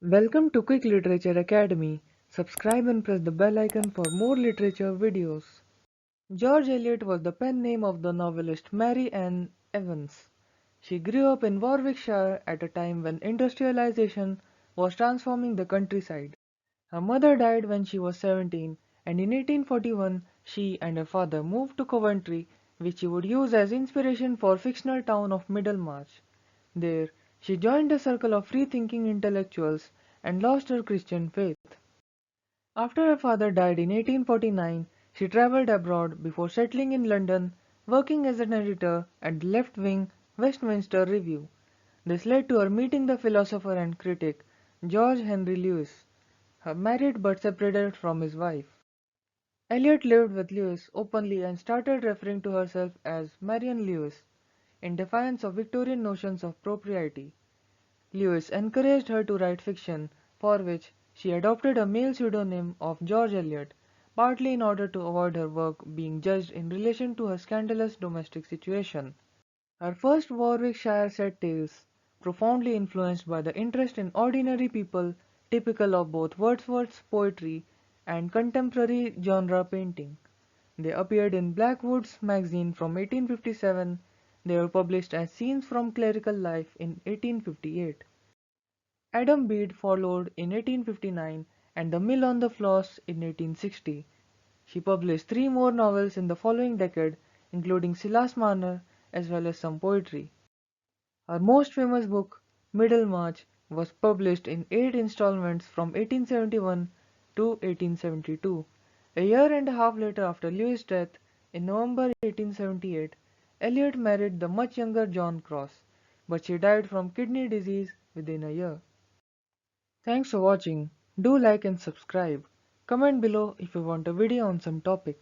Welcome to Quick Literature Academy. Subscribe and press the bell icon for more literature videos. George Eliot was the pen name of the novelist Mary Ann Evans. She grew up in Warwickshire at a time when industrialization was transforming the countryside. Her mother died when she was 17, and in 1841 she and her father moved to Coventry, which she would use as inspiration for fictional town of Middlemarch. There, she joined a circle of free-thinking intellectuals and lost her Christian faith. After her father died in 1849, she traveled abroad before settling in London, working as an editor at the left-wing Westminster Review. This led to her meeting the philosopher and critic George Henry Lewes, her married but separated from his wife. Eliot lived with Lewes openly and started referring to herself as Marian Lewes, in defiance of Victorian notions of propriety. Lewis encouraged her to write fiction, for which she adopted a male pseudonym of George Eliot, partly in order to avoid her work being judged in relation to her scandalous domestic situation. Her first Warwickshire set tales, profoundly influenced by the interest in ordinary people typical of both Wordsworth's poetry and contemporary genre painting. They appeared in Blackwood's magazine from 1857. They were published as Scenes from Clerical Life in 1858. Adam Bede followed in 1859 and The Mill on the Floss in 1860. She published three more novels in the following decade, including Silas Marner, as well as some poetry. Her most famous book, Middlemarch, was published in 8 installments from 1871 to 1872. A year and a half later after Lewis' death, in November 1878, Eliot married the much younger John Cross, but she died from kidney disease within a year. Thanks for watching. Do like and subscribe. Comment below if you want a video on some topic.